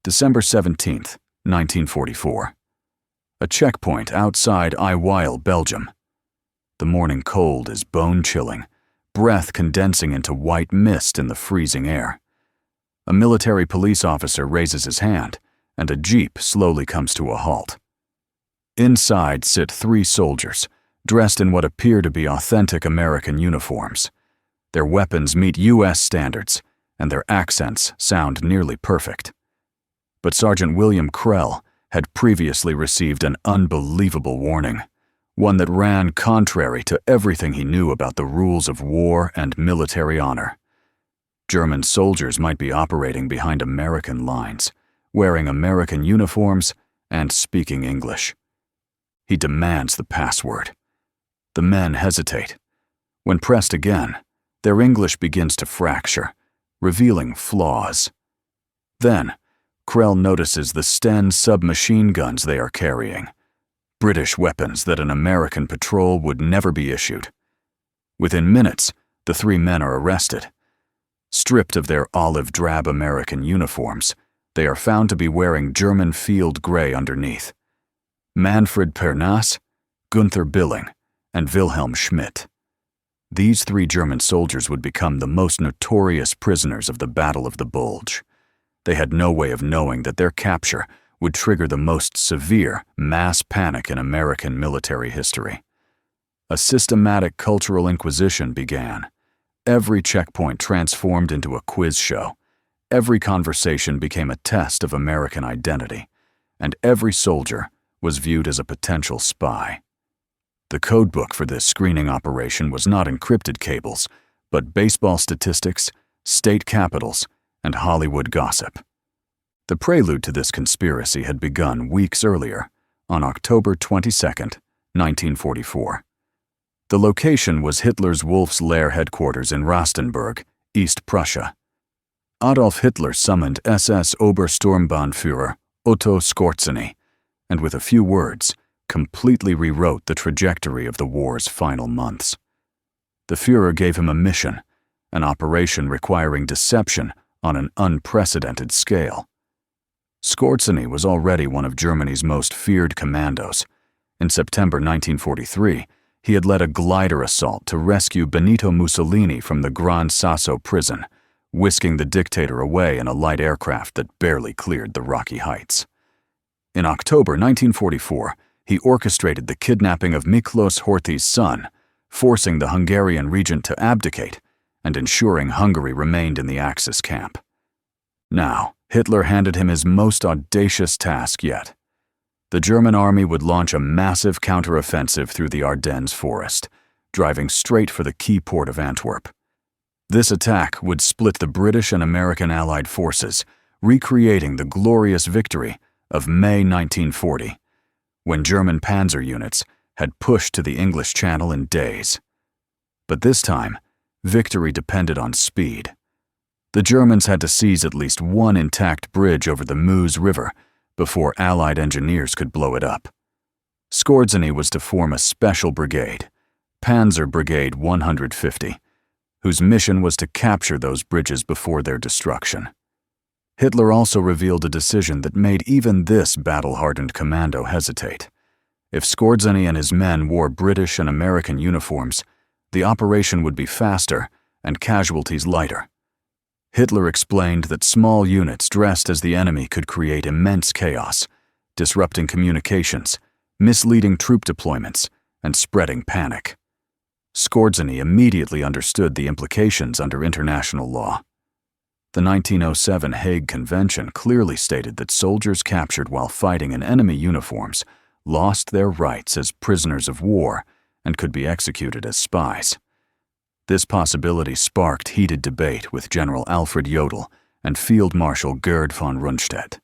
December 17th, 1944. A checkpoint outside WWII, Belgium. The morning cold is bone-chilling, breath condensing into white mist in the freezing air. A military police officer raises his hand, and a jeep slowly comes to a halt. Inside sit 3 soldiers, dressed in what appear to be authentic American uniforms. Their weapons meet U.S. standards, and their accents sound nearly perfect. But Sergeant William Krell had previously received an unbelievable warning, one that ran contrary to everything he knew about the rules of war and military honor. German soldiers might be operating behind American lines, wearing American uniforms and speaking English. He demands the password. The men hesitate. When pressed again, their English begins to fracture, revealing flaws. Then, Krell notices the Sten submachine guns they are carrying, British weapons that an American patrol would never be issued. Within minutes, the 3 men are arrested. Stripped of their olive-drab American uniforms, they are found to be wearing German field gray underneath. Manfred Pernas, Gunther Billing, and Wilhelm Schmidt. These 3 German soldiers would become the most notorious prisoners of the Battle of the Bulge. They had no way of knowing that their capture would trigger the most severe mass panic in American military history. A systematic cultural inquisition began. Every checkpoint transformed into a quiz show. Every conversation became a test of American identity, and every soldier was viewed as a potential spy. The codebook for this screening operation was not encrypted cables, but baseball statistics, state capitals, and Hollywood gossip. The prelude to this conspiracy had begun weeks earlier, on October 22, 1944. The location was Hitler's Wolf's Lair headquarters in Rastenburg, East Prussia. Adolf Hitler summoned SS Obersturmbannführer Otto Skorzeny, and with a few words, completely rewrote the trajectory of the war's final months. The Führer gave him a mission, an operation requiring deception on an unprecedented scale. Skorzeny was already one of Germany's most feared commandos. In September 1943, he had led a glider assault to rescue Benito Mussolini from the Gran Sasso prison, whisking the dictator away in a light aircraft that barely cleared the rocky heights. In October 1944, he orchestrated the kidnapping of Miklos Horthy's son, forcing the Hungarian regent to abdicate and ensuring Hungary remained in the Axis camp. Now, Hitler handed him his most audacious task yet. The German army would launch a massive counteroffensive through the Ardennes forest, driving straight for the key port of Antwerp. This attack would split the British and American Allied forces, recreating the glorious victory of May 1940, when German panzer units had pushed to the English Channel in days. But this time, victory depended on speed. The Germans had to seize at least one intact bridge over the Meuse River before Allied engineers could blow it up. Skorzeny was to form a special brigade, Panzer Brigade 150, whose mission was to capture those bridges before their destruction. Hitler also revealed a decision that made even this battle-hardened commando hesitate. If Skorzeny and his men wore British and American uniforms, the operation would be faster and casualties lighter. Hitler explained that small units dressed as the enemy could create immense chaos, disrupting communications, misleading troop deployments, and spreading panic. Skorzeny immediately understood the implications under international law. The 1907 Hague Convention clearly stated that soldiers captured while fighting in enemy uniforms lost their rights as prisoners of war and could be executed as spies. This possibility sparked heated debate with General Alfred Jodl and Field Marshal Gerd von Rundstedt.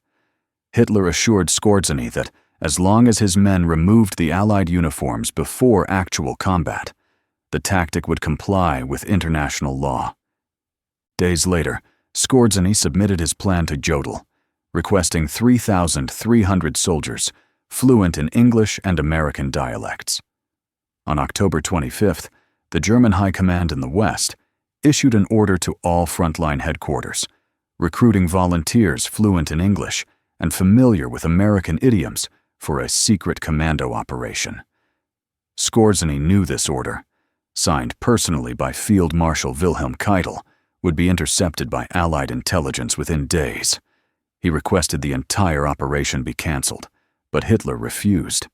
Hitler assured Skorzeny that as long as his men removed the Allied uniforms before actual combat, the tactic would comply with international law. Days later, Skorzeny submitted his plan to Jodl, requesting 3,300 soldiers fluent in English and American dialects. On October 25th, the German High Command in the West issued an order to all frontline headquarters, recruiting volunteers fluent in English and familiar with American idioms for a secret commando operation. Skorzeny knew this order, signed personally by Field Marshal Wilhelm Keitel, would be intercepted by Allied intelligence within days. He requested the entire operation be cancelled, but Hitler refused.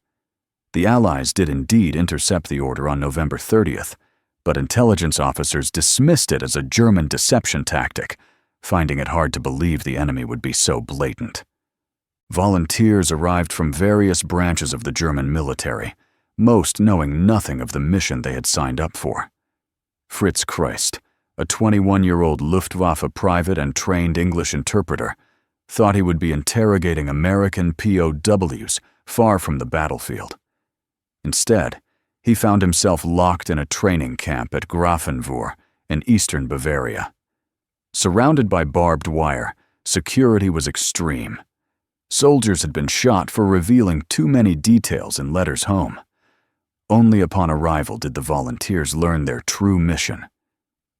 The Allies did indeed intercept the order on November 30th, but intelligence officers dismissed it as a German deception tactic, finding it hard to believe the enemy would be so blatant. Volunteers arrived from various branches of the German military, most knowing nothing of the mission they had signed up for. Fritz Kreist, a 21-year-old Luftwaffe private and trained English interpreter, thought he would be interrogating American POWs far from the battlefield. Instead, he found himself locked in a training camp at Grafenwohr in eastern Bavaria. Surrounded by barbed wire, security was extreme. Soldiers had been shot for revealing too many details in letters home. Only upon arrival did the volunteers learn their true mission.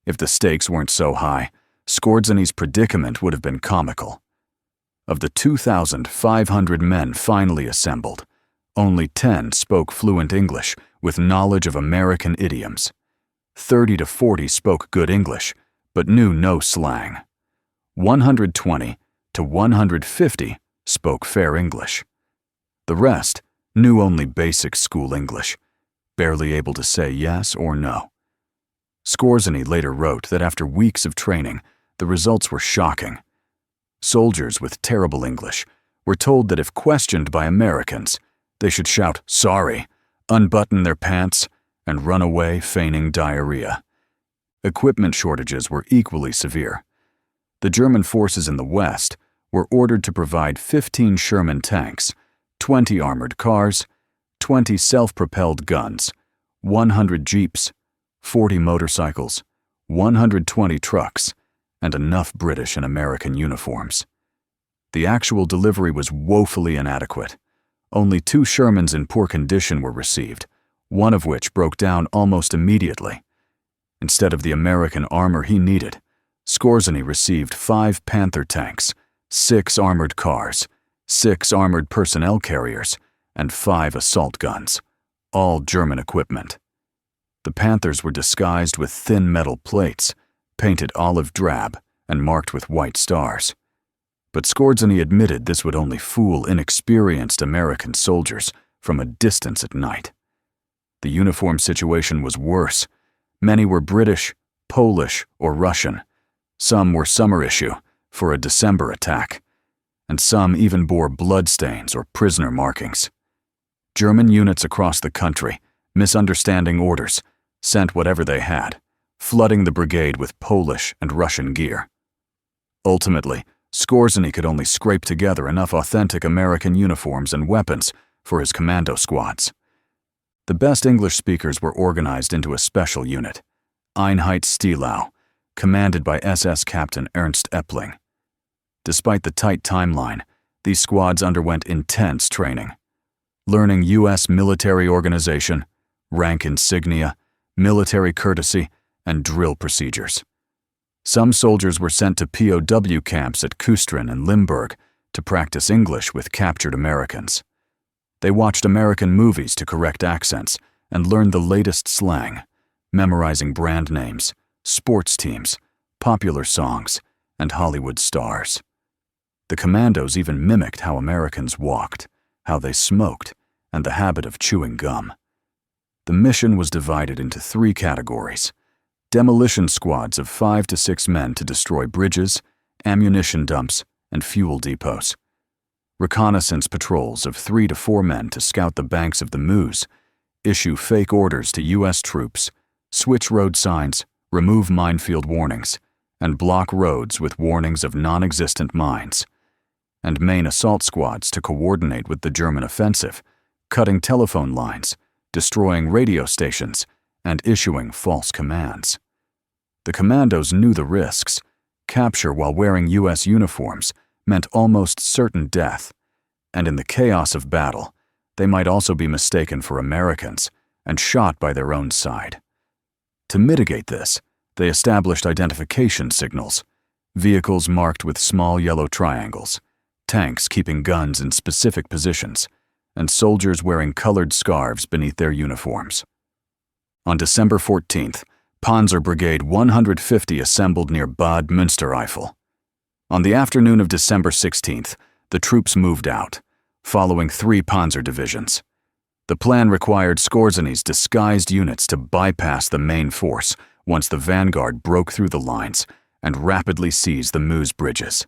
If the stakes weren't so high, Skorzeny's predicament would have been comical. Of the 2,500 men finally assembled, only 10 spoke fluent English with knowledge of American idioms. 30 to 40 spoke good English, but knew no slang. 120 to 150 spoke fair English. The rest knew only basic school English, barely able to say yes or no. Skorzeny later wrote that after weeks of training, the results were shocking. Soldiers with terrible English were told that if questioned by Americans, they should shout, "Sorry," unbutton their pants, and run away feigning diarrhea. Equipment shortages were equally severe. The German forces in the West were ordered to provide 15 Sherman tanks, 20 armored cars, 20 self-propelled guns, 100 jeeps, 40 motorcycles, 120 trucks, and enough British and American uniforms. The actual delivery was woefully inadequate. Only 2 Shermans in poor condition were received, one of which broke down almost immediately. Instead of the American armor he needed, Skorzeny received 5 Panther tanks, 6 armored cars, 6 armored personnel carriers, and 5 assault guns, all German equipment. The Panthers were disguised with thin metal plates, painted olive drab and marked with white stars. But Skorzeny admitted this would only fool inexperienced American soldiers from a distance at night. The uniform situation was worse. Many were British, Polish, or Russian. Some were summer issue for a December attack, and some even bore bloodstains or prisoner markings. German units across the country, misunderstanding orders, sent whatever they had, flooding the brigade with Polish and Russian gear. Ultimately, Skorzeny could only scrape together enough authentic American uniforms and weapons for his commando squads. The best English speakers were organized into a special unit, Einheitsstilau, commanded by SS Captain Ernst Eppling. Despite the tight timeline, these squads underwent intense training, learning U.S. military organization, rank insignia, military courtesy, and drill procedures. Some soldiers were sent to POW camps at Kustrin and Limburg to practice English with captured Americans. They watched American movies to correct accents and learned the latest slang, memorizing brand names, sports teams, popular songs, and Hollywood stars. The commandos even mimicked how Americans walked, how they smoked, and the habit of chewing gum. The mission was divided into 3 categories: demolition squads of 5 to 6 men to destroy bridges, ammunition dumps, and fuel depots; reconnaissance patrols of 3 to 4 men to scout the banks of the Meuse, issue fake orders to U.S. troops, switch road signs, remove minefield warnings, and block roads with warnings of non-existent mines; and main assault squads to coordinate with the German offensive, cutting telephone lines, destroying radio stations, and issuing false commands. The commandos knew the risks. Capture while wearing U.S. uniforms meant almost certain death, and in the chaos of battle, they might also be mistaken for Americans and shot by their own side. To mitigate this, they established identification signals, Vehicles marked with small yellow triangles, tanks keeping guns in specific positions, and soldiers wearing colored scarves beneath their uniforms. On December 14th, Panzer Brigade 150 assembled near Bad Münstereifel. On the afternoon of December 16th, the troops moved out, following 3 panzer divisions. The plan required Skorzeny's disguised units to bypass the main force once the vanguard broke through the lines and rapidly seize the Meuse bridges.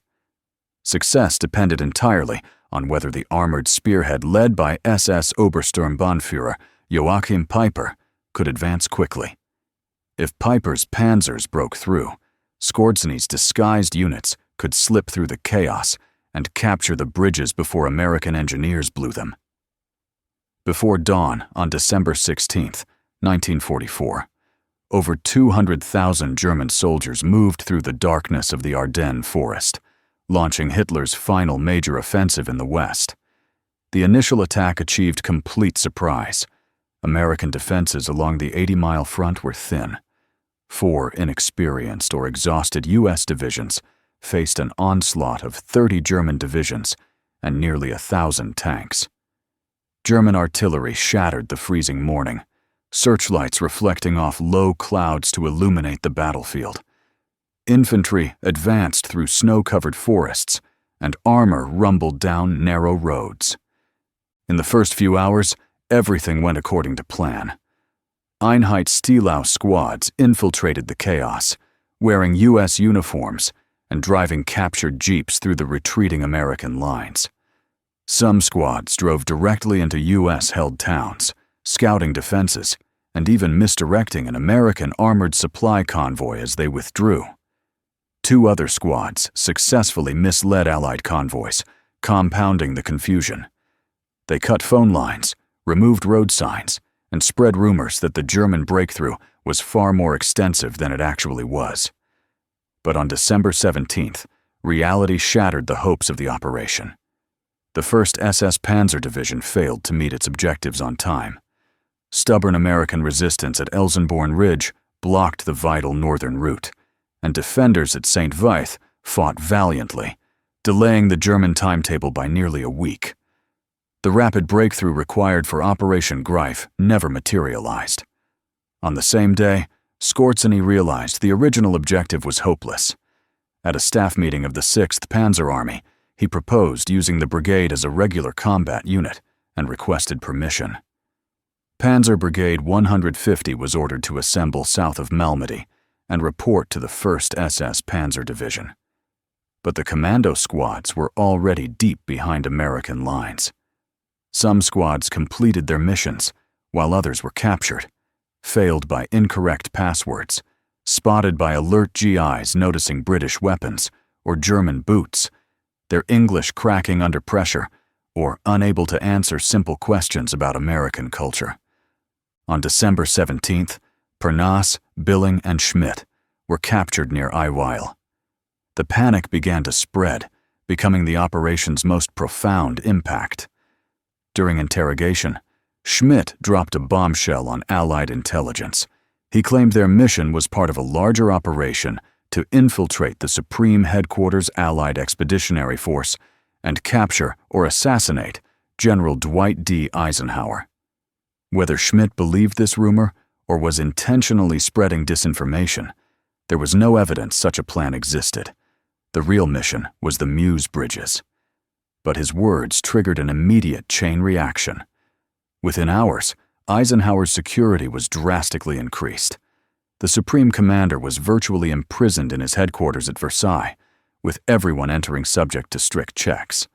Success depended entirely on whether the armored spearhead led by SS Obersturmbannführer Joachim Peiper could advance quickly. If Peiper's panzers broke through, Skorzeny's disguised units could slip through the chaos and capture the bridges before American engineers blew them. Before dawn on December 16, 1944, over 200,000 German soldiers moved through the darkness of the Ardennes forest, launching Hitler's final major offensive in the West. The initial attack achieved complete surprise. American defenses along the 80-mile front were thin. 4 inexperienced or exhausted U.S. divisions faced an onslaught of 30 German divisions and nearly 1,000 tanks. German artillery shattered the freezing morning, searchlights reflecting off low clouds to illuminate the battlefield. Infantry advanced through snow-covered forests, and armor rumbled down narrow roads. In the first few hours, everything went according to plan. Einheit-Stielau squads infiltrated the chaos, wearing U.S. uniforms and driving captured jeeps through the retreating American lines. Some squads drove directly into U.S.-held towns, scouting defenses, and even misdirecting an American armored supply convoy as they withdrew. 2 other squads successfully misled Allied convoys, compounding the confusion. They cut phone lines, removed road signs, and spread rumors that the German breakthrough was far more extensive than it actually was. But on December 17th, reality shattered the hopes of the operation. The 1st SS Panzer Division failed to meet its objectives on time. Stubborn American resistance at Elsenborn Ridge blocked the vital northern route, and defenders at St. Vith fought valiantly, delaying the German timetable by nearly a week. The rapid breakthrough required for Operation Greif never materialized. On the same day, Skorzeny realized the original objective was hopeless. At a staff meeting of the 6th Panzer Army, he proposed using the brigade as a regular combat unit and requested permission. Panzer Brigade 150 was ordered to assemble south of Malmedy and report to the 1st SS Panzer Division. But the commando squads were already deep behind American lines. Some squads completed their missions, while others were captured, failed by incorrect passwords, spotted by alert GIs noticing British weapons or German boots, their English cracking under pressure, or unable to answer simple questions about American culture. On December 17th, Pernas, Billing, and Schmidt were captured near Eiweiler. The panic began to spread, becoming the operation's most profound impact. During interrogation, Schmidt dropped a bombshell on Allied intelligence. He claimed their mission was part of a larger operation to infiltrate the Supreme Headquarters Allied Expeditionary Force and capture or assassinate General Dwight D. Eisenhower. Whether Schmidt believed this rumor or was intentionally spreading disinformation, there was no evidence such a plan existed. The real mission was the Meuse bridges. But his words triggered an immediate chain reaction. Within hours, Eisenhower's security was drastically increased. The Supreme Commander was virtually imprisoned in his headquarters at Versailles, with everyone entering subject to strict checks.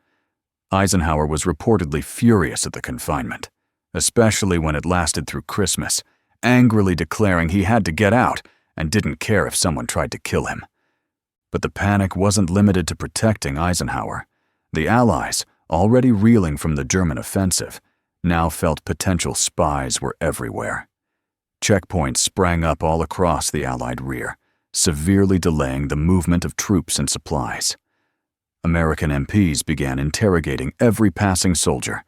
Eisenhower was reportedly furious at the confinement, especially when it lasted through Christmas, angrily declaring he had to get out and didn't care if someone tried to kill him. But the panic wasn't limited to protecting Eisenhower. The Allies, already reeling from the German offensive, now felt potential spies were everywhere. Checkpoints sprang up all across the Allied rear, severely delaying the movement of troops and supplies. American MPs began interrogating every passing soldier,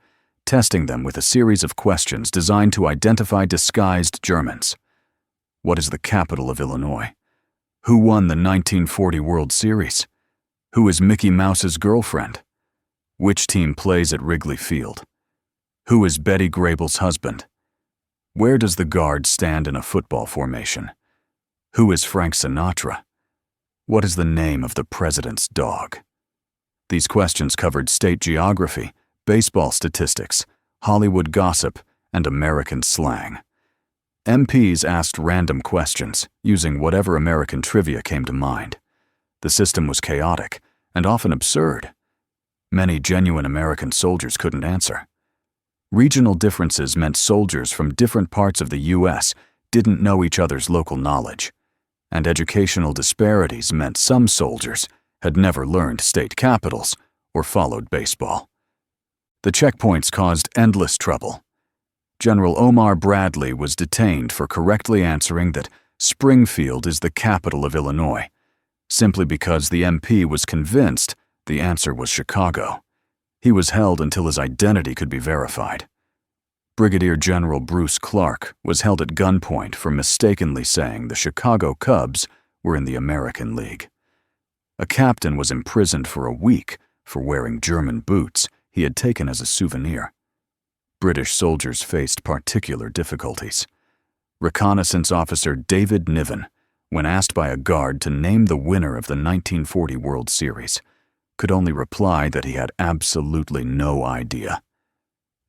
testing them with a series of questions designed to identify disguised Germans. What is the capital of Illinois? Who won the 1940 World Series? Who is Mickey Mouse's girlfriend? Which team plays at Wrigley Field? Who is Betty Grable's husband? Where does the guard stand in a football formation? Who is Frank Sinatra? What is the name of the president's dog? These questions covered state geography, baseball statistics, Hollywood gossip, and American slang. MPs asked random questions, using whatever American trivia came to mind. The system was chaotic and often absurd. Many genuine American soldiers couldn't answer. Regional differences meant soldiers from different parts of the U.S. didn't know each other's local knowledge. And educational disparities meant some soldiers had never learned state capitals or followed baseball. The checkpoints caused endless trouble. General Omar Bradley was detained for correctly answering that Springfield is the capital of Illinois, simply because the MP was convinced the answer was Chicago. He was held until his identity could be verified. Brigadier General Bruce Clark was held at gunpoint for mistakenly saying the Chicago Cubs were in the American League. A captain was imprisoned for a week for wearing German boots he had taken as a souvenir. British soldiers faced particular difficulties. Reconnaissance officer David Niven, when asked by a guard to name the winner of the 1940 World Series, could only reply that he had absolutely no idea.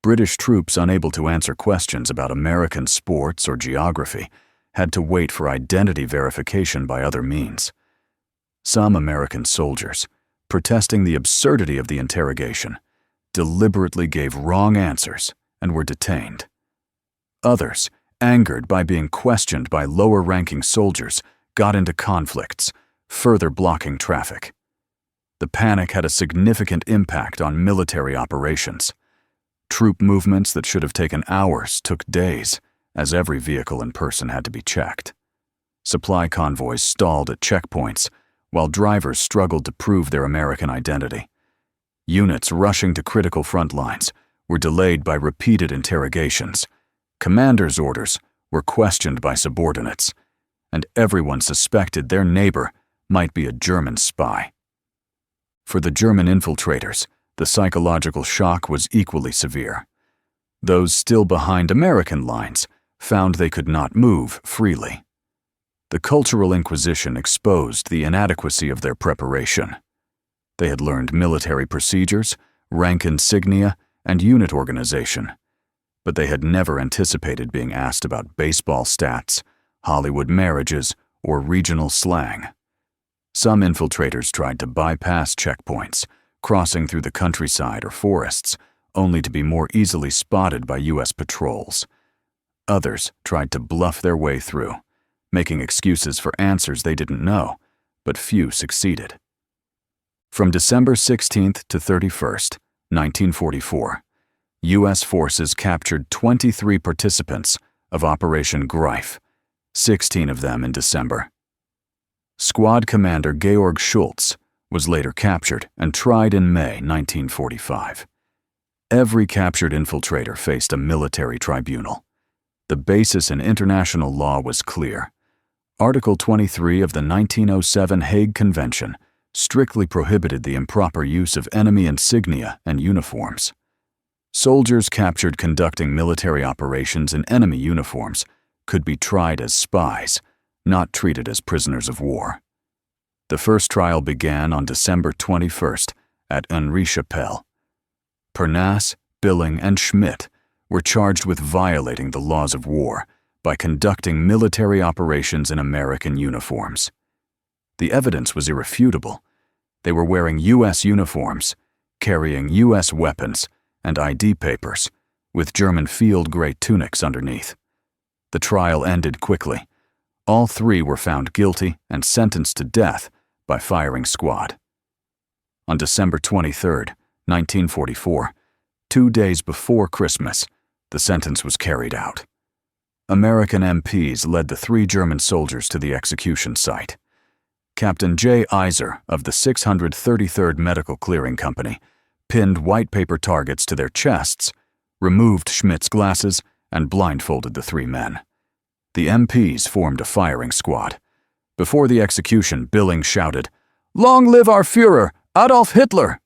British troops unable to answer questions about American sports or geography had to wait for identity verification by other means. Some American soldiers, protesting the absurdity of the interrogation, deliberately gave wrong answers and were detained. Others, angered by being questioned by lower-ranking soldiers, got into conflicts, further blocking traffic. The panic had a significant impact on military operations. Troop movements that should have taken hours took days, as every vehicle and person had to be checked. Supply convoys stalled at checkpoints, while drivers struggled to prove their American identity. Units rushing to critical front lines were delayed by repeated interrogations. Commanders' orders were questioned by subordinates, and everyone suspected their neighbor might be a German spy. For the German infiltrators, the psychological shock was equally severe. Those still behind American lines found they could not move freely. The Cultural Inquisition exposed the inadequacy of their preparation. They had learned military procedures, rank insignia, and unit organization, but they had never anticipated being asked about baseball stats, Hollywood marriages, or regional slang. Some infiltrators tried to bypass checkpoints, crossing through the countryside or forests, only to be more easily spotted by U.S. patrols. Others tried to bluff their way through, making excuses for answers they didn't know, but few succeeded. From December 16th to 31st, 1944, U.S. forces captured 23 participants of Operation Greif, 16 of them in December. Squad Commander Georg Schultz was later captured and tried in May 1945. Every captured infiltrator faced a military tribunal. The basis in international law was clear. Article 23 of the 1907 Hague Convention strictly prohibited the improper use of enemy insignia and uniforms. Soldiers captured conducting military operations in enemy uniforms could be tried as spies, not treated as prisoners of war. The first trial began on December 21st at Henri-Chapelle. Pernas, Billing, and Schmidt were charged with violating the laws of war by conducting military operations in American uniforms. The evidence was irrefutable. They were wearing U.S. uniforms, carrying U.S. weapons and ID papers, with German field-gray tunics underneath. The trial ended quickly. All three were found guilty and sentenced to death by firing squad. On December 23, 1944, 2 days before Christmas, the sentence was carried out. American MPs led the 3 German soldiers to the execution site. Captain J. Iser of the 633rd Medical Clearing Company pinned white paper targets to their chests, removed Schmidt's glasses, and blindfolded the 3 men. The MPs formed a firing squad. Before the execution, Billing shouted, "Long live our Führer, Adolf Hitler!"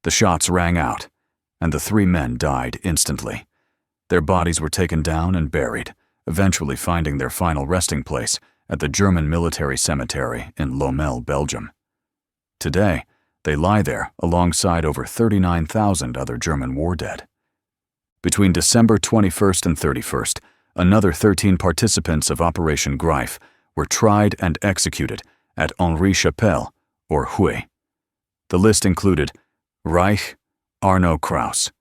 The shots rang out, and the 3 men died instantly. Their bodies were taken down and buried, eventually finding their final resting place at the German military cemetery in Lommel, Belgium. Today, they lie there alongside over 39,000 other German war dead. Between December 21st and 31st, another 13 participants of Operation Greif were tried and executed at Henri-Chapelle, or Huy. The list included Reich, Arno Kraus,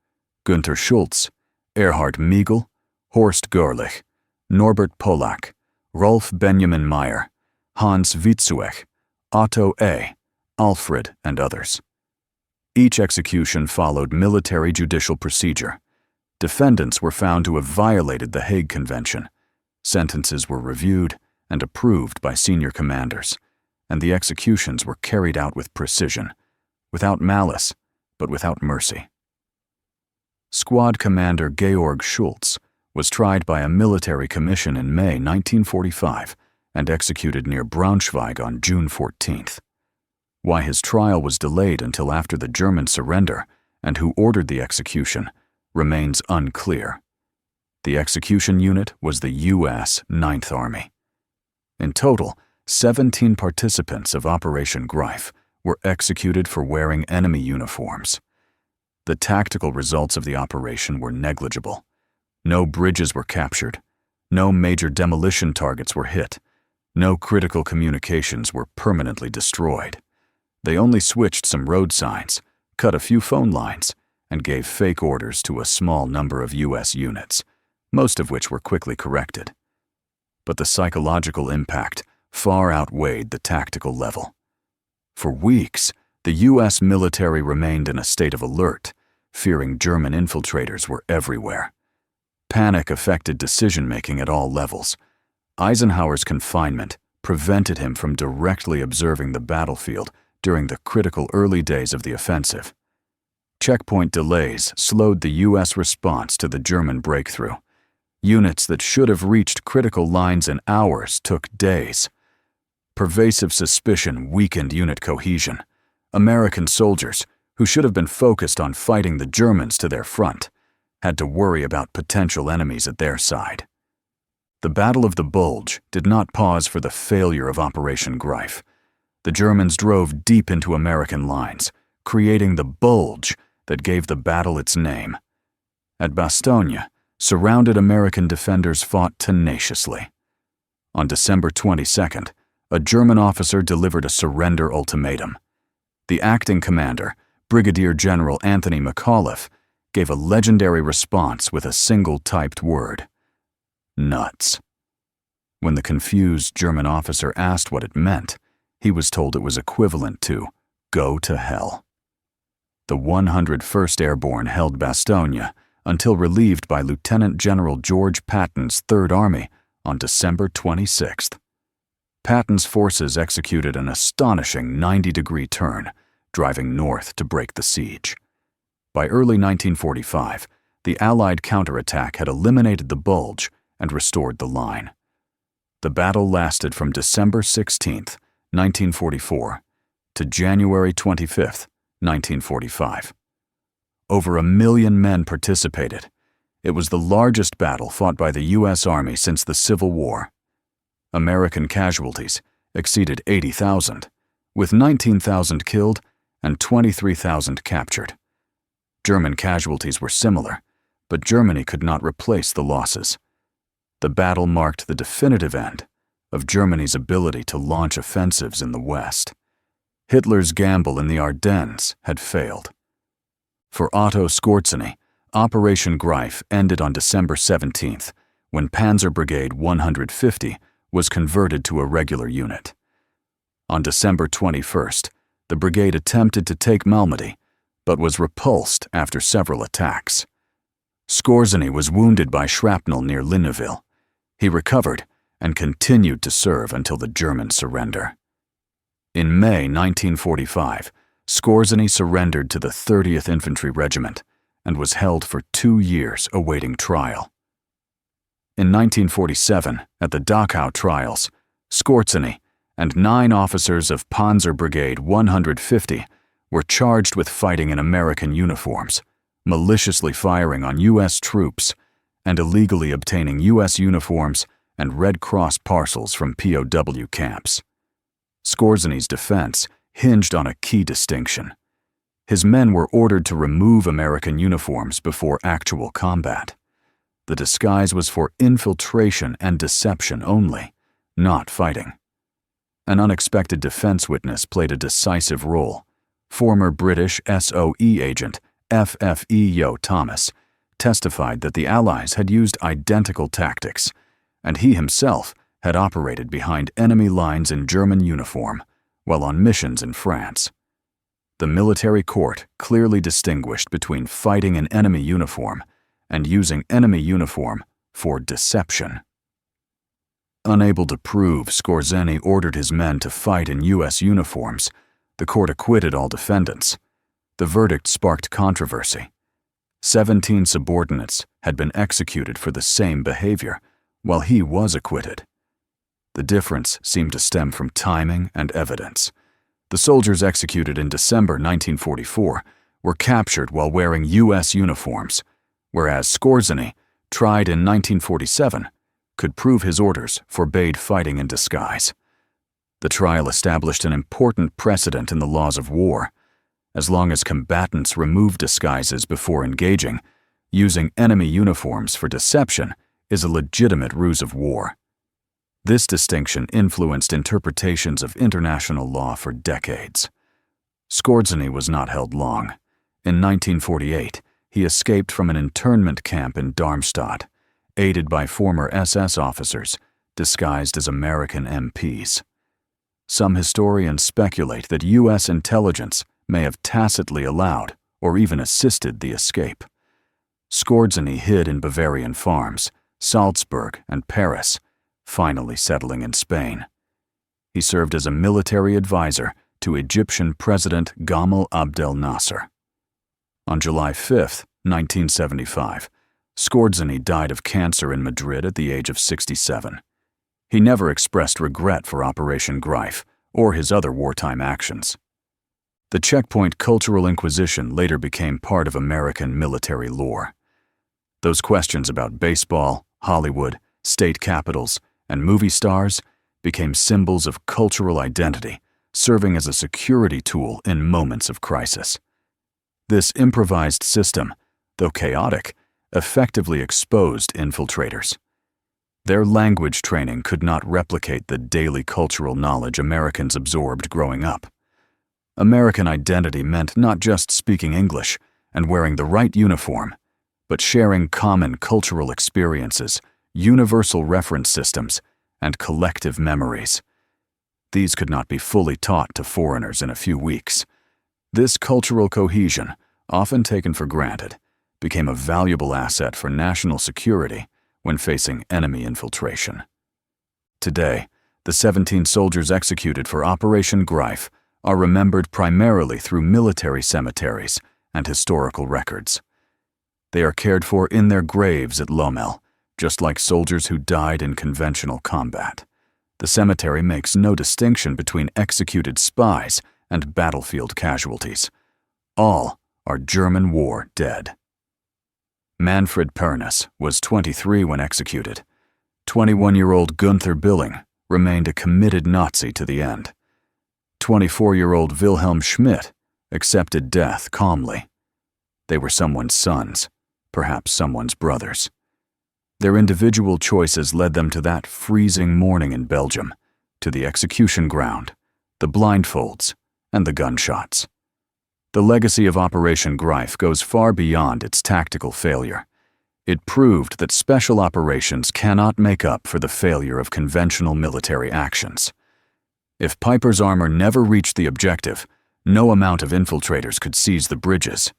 Günther Schulz, Erhard Miegel, Horst Görlich, Norbert Polak, Rolf Benjamin Meyer, Hans Witzuech, Otto A., Alfred, and others. Each execution followed military judicial procedure. Defendants were found to have violated the Hague Convention. Sentences were reviewed and approved by senior commanders, and the executions were carried out with precision, without malice, but without mercy. Squad Commander Georg Schulz was tried by a military commission in May 1945 and executed near Braunschweig on June 14th. Why his trial was delayed until after the German surrender and who ordered the execution remains unclear. The execution unit was the U.S. Ninth Army. In total, 17 participants of Operation Greif were executed for wearing enemy uniforms. The tactical results of the operation were negligible. No bridges were captured, no major demolition targets were hit, no critical communications were permanently destroyed. They only switched some road signs, cut a few phone lines, and gave fake orders to a small number of U.S. units, most of which were quickly corrected. But the psychological impact far outweighed the tactical level. For weeks, the U.S. military remained in a state of alert, fearing German infiltrators were everywhere. Panic affected decision-making at all levels. Eisenhower's confinement prevented him from directly observing the battlefield during the critical early days of the offensive. Checkpoint delays slowed the U.S. response to the German breakthrough. Units that should have reached critical lines in hours took days. Pervasive suspicion weakened unit cohesion. American soldiers, who should have been focused on fighting the Germans to their front, had to worry about potential enemies at their side. The Battle of the Bulge did not pause for the failure of Operation Greif. The Germans drove deep into American lines, creating the bulge that gave the battle its name. At Bastogne, surrounded American defenders fought tenaciously. On December 22nd, a German officer delivered a surrender ultimatum. The acting commander, Brigadier General Anthony McAuliffe, gave a legendary response with a single typed word: nuts. When the confused German officer asked what it meant, he was told it was equivalent to "go to hell." The 101st Airborne held Bastogne until relieved by Lieutenant General George Patton's Third Army on December 26th. Patton's forces executed an astonishing 90-degree turn, driving north to break the siege. By early 1945, the Allied counterattack had eliminated the Bulge and restored the line. The battle lasted from December 16, 1944, to January 25, 1945. Over 1 million men participated. It was the largest battle fought by the U.S. Army since the Civil War. American casualties exceeded 80,000, with 19,000 killed and 23,000 captured. German casualties were similar, but Germany could not replace the losses. The battle marked the definitive end of Germany's ability to launch offensives in the West. Hitler's gamble in the Ardennes had failed. For Otto Skorzeny, Operation Greif ended on December 17th, when Panzer Brigade 150 was converted to a regular unit. On December 21st, the brigade attempted to take Malmedy, but was repulsed after several attacks. Skorzeny was wounded by shrapnel near Linneville. He recovered and continued to serve until the German surrender. In May 1945, Skorzeny surrendered to the 30th Infantry Regiment and was held for 2 years awaiting trial. In 1947, at the Dachau trials, Skorzeny, and 9 officers of Panzer Brigade 150 were charged with fighting in American uniforms, maliciously firing on U.S. troops, and illegally obtaining U.S. uniforms and Red Cross parcels from POW camps. Skorzeny's defense hinged on a key distinction. His men were ordered to remove American uniforms before actual combat. The disguise was for infiltration and deception only, not fighting. An unexpected defense witness played a decisive role. Former British SOE agent FFE Yo Thomas testified that the Allies had used identical tactics, and he himself had operated behind enemy lines in German uniform while on missions in France. The military court clearly distinguished between fighting in enemy uniform and using enemy uniform for deception. Unable to prove Skorzeny ordered his men to fight in U.S. uniforms, the court acquitted all defendants. The verdict sparked controversy. 17 subordinates had been executed for the same behavior, while he was acquitted. The difference seemed to stem from timing and evidence. The soldiers executed in December 1944 were captured while wearing U.S. uniforms, whereas Skorzeny, tried in 1947, could prove his orders forbade fighting in disguise. The trial established an important precedent in the laws of war. As long as combatants remove disguises before engaging, using enemy uniforms for deception is a legitimate ruse of war. This distinction influenced interpretations of international law for decades. Skorzeny was not held long. In 1948, he escaped from an internment camp in Darmstadt, aided by former SS officers disguised as American MPs. Some historians speculate that U.S. intelligence may have tacitly allowed or even assisted the escape. Skorzeny hid in Bavarian farms, Salzburg, and Paris, finally settling in Spain. He served as a military advisor to Egyptian President Gamal Abdel Nasser. On July 5, 1975, Skorzeny died of cancer in Madrid at the age of 67. He never expressed regret for Operation Greif or his other wartime actions. The checkpoint cultural inquisition later became part of American military lore. Those questions about baseball, Hollywood, state capitals, and movie stars became symbols of cultural identity, serving as a security tool in moments of crisis. This improvised system, though chaotic, effectively exposed infiltrators. Their language training could not replicate the daily cultural knowledge Americans absorbed growing up. American identity meant not just speaking English and wearing the right uniform, but sharing common cultural experiences, universal reference systems, and collective memories. These could not be fully taught to foreigners in a few weeks. This cultural cohesion, often taken for granted, became a valuable asset for national security when facing enemy infiltration. Today, the 17 soldiers executed for Operation Greif are remembered primarily through military cemeteries and historical records. They are cared for in their graves at Lommel, just like soldiers who died in conventional combat. The cemetery makes no distinction between executed spies and battlefield casualties. All are German war dead. Manfred Pernes was 23 when executed. 21-year-old Gunther Billing remained a committed Nazi to the end. 24-year-old Wilhelm Schmidt accepted death calmly. They were someone's sons, perhaps someone's brothers. Their individual choices led them to that freezing morning in Belgium, to the execution ground, the blindfolds, and the gunshots. The legacy of Operation Greif goes far beyond its tactical failure. It proved that special operations cannot make up for the failure of conventional military actions. If Piper's armor never reached the objective, no amount of infiltrators could seize the bridges.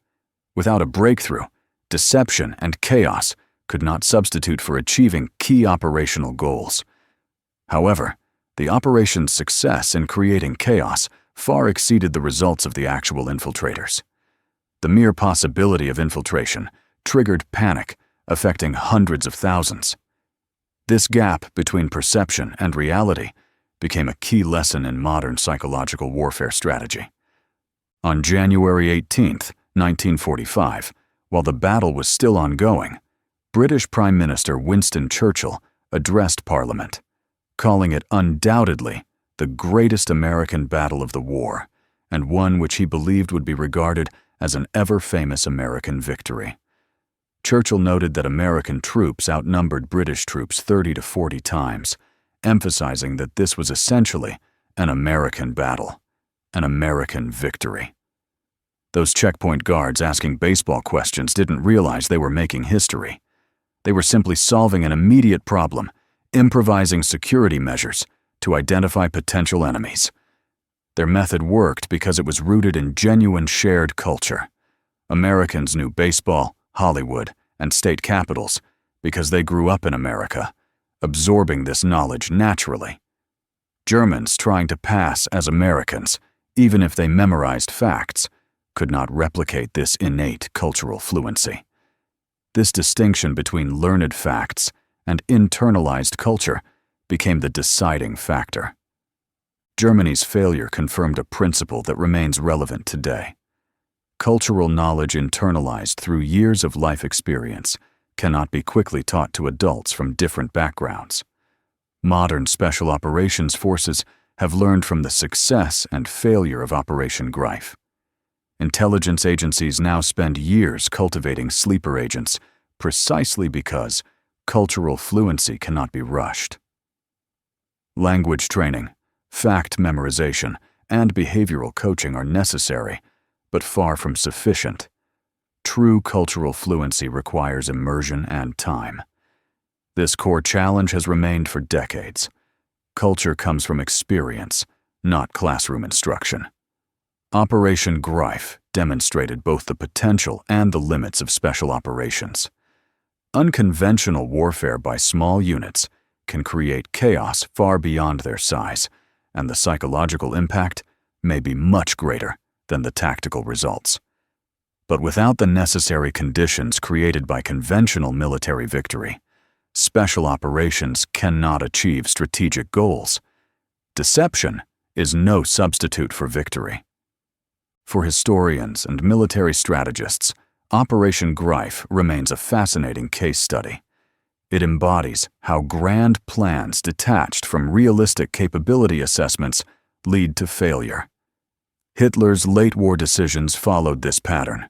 Without a breakthrough, deception and chaos could not substitute for achieving key operational goals. However, the operation's success in creating chaos far exceeded the results of the actual infiltrators. The mere possibility of infiltration triggered panic, affecting hundreds of thousands. This gap between perception and reality became a key lesson in modern psychological warfare strategy. On January 18, 1945, while the battle was still ongoing, British Prime Minister Winston Churchill addressed Parliament, calling it undoubtedly the greatest American battle of the war, and one which he believed would be regarded as an ever-famous American victory. Churchill noted that American troops outnumbered British troops 30 to 40 times, emphasizing that this was essentially an American battle, an American victory. Those checkpoint guards asking baseball questions didn't realize they were making history. They were simply solving an immediate problem, improvising security measures to identify potential enemies. Their method worked because it was rooted in genuine shared culture. Americans knew baseball, Hollywood, and state capitals because they grew up in America, absorbing this knowledge naturally. Germans trying to pass as Americans, even if they memorized facts, could not replicate this innate cultural fluency. This distinction between learned facts and internalized culture became the deciding factor. Germany's failure confirmed a principle that remains relevant today. Cultural knowledge internalized through years of life experience cannot be quickly taught to adults from different backgrounds. Modern special operations forces have learned from the success and failure of Operation Greif. Intelligence agencies now spend years cultivating sleeper agents precisely because cultural fluency cannot be rushed. Language training, fact memorization, and behavioral coaching are necessary, but far from sufficient. True cultural fluency requires immersion and time. This core challenge has remained for decades. Culture comes from experience, not classroom instruction. Operation Greif demonstrated both the potential and the limits of special operations. Unconventional warfare by small units can create chaos far beyond their size, and the psychological impact may be much greater than the tactical results. But without the necessary conditions created by conventional military victory, special operations cannot achieve strategic goals. Deception is no substitute for victory. For historians and military strategists, Operation Greif remains a fascinating case study. It embodies how grand plans detached from realistic capability assessments lead to failure. Hitler's late war decisions followed this pattern.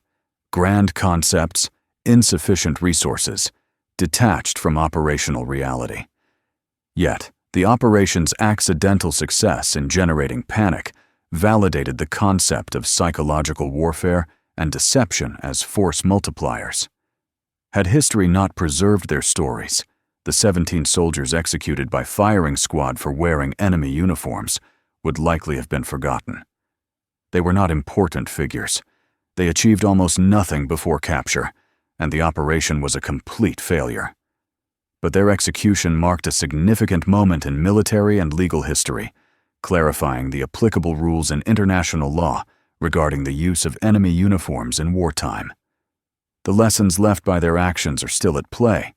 Grand concepts, insufficient resources, detached from operational reality. Yet, the operation's accidental success in generating panic validated the concept of psychological warfare and deception as force multipliers. Had history not preserved their stories, the 17 soldiers executed by firing squad for wearing enemy uniforms would likely have been forgotten. They were not important figures. They achieved almost nothing before capture, and the operation was a complete failure. But their execution marked a significant moment in military and legal history, clarifying the applicable rules in international law regarding the use of enemy uniforms in wartime. The lessons left by their actions are still at play.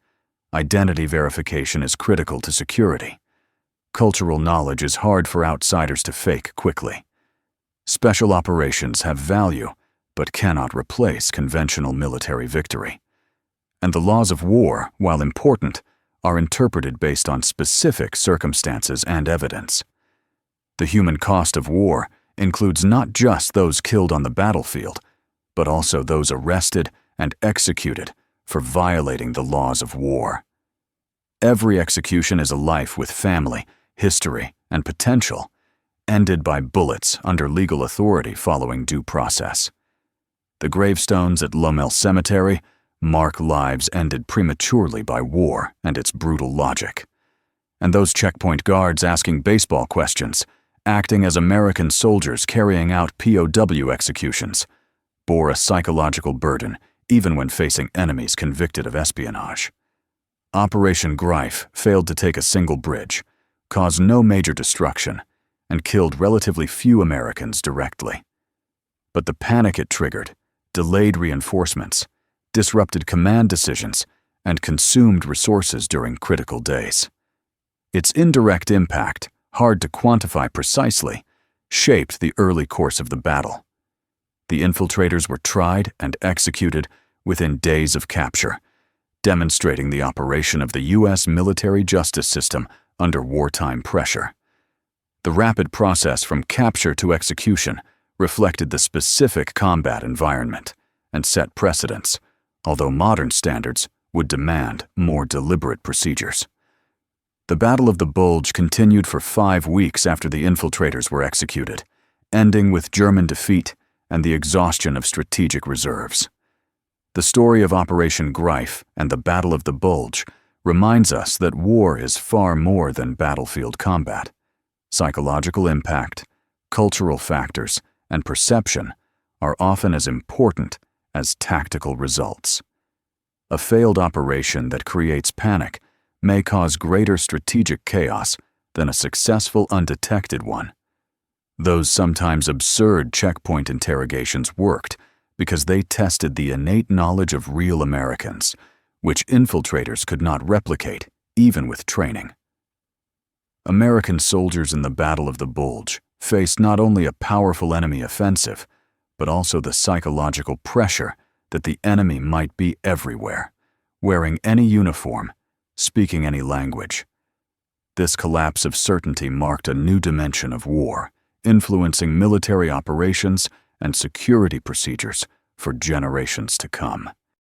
Identity verification is critical to security. Cultural knowledge is hard for outsiders to fake quickly. Special operations have value, but cannot replace conventional military victory. And the laws of war, while important, are interpreted based on specific circumstances and evidence. The human cost of war includes not just those killed on the battlefield, but also those arrested and executed for violating the laws of war. Every execution is a life with family, history, and potential, ended by bullets under legal authority following due process. The gravestones at Lommel Cemetery mark lives ended prematurely by war and its brutal logic. And those checkpoint guards asking baseball questions, acting as American soldiers carrying out POW executions, bore a psychological burden even when facing enemies convicted of espionage. Operation Greif failed to take a single bridge, caused no major destruction, and killed relatively few Americans directly. But the panic it triggered delayed reinforcements, disrupted command decisions, and consumed resources during critical days. Its indirect impact, hard to quantify precisely, shaped the early course of the battle. The infiltrators were tried and executed within days of capture, demonstrating the operation of the U.S. military justice system under wartime pressure. The rapid process from capture to execution reflected the specific combat environment and set precedents, although modern standards would demand more deliberate procedures. The Battle of the Bulge continued for 5 weeks after the infiltrators were executed, ending with German defeat and the exhaustion of strategic reserves. The story of Operation Greif and the Battle of the Bulge reminds us that war is far more than battlefield combat. Psychological impact, cultural factors, and perception are often as important as tactical results. A failed operation that creates panic may cause greater strategic chaos than a successful undetected one. Those sometimes absurd checkpoint interrogations worked because they tested the innate knowledge of real Americans, which infiltrators could not replicate even with training. American soldiers in the Battle of the Bulge faced not only a powerful enemy offensive, but also the psychological pressure that the enemy might be everywhere, wearing any uniform, speaking any language. This collapse of certainty marked a new dimension of war, influencing military operations and security procedures for generations to come.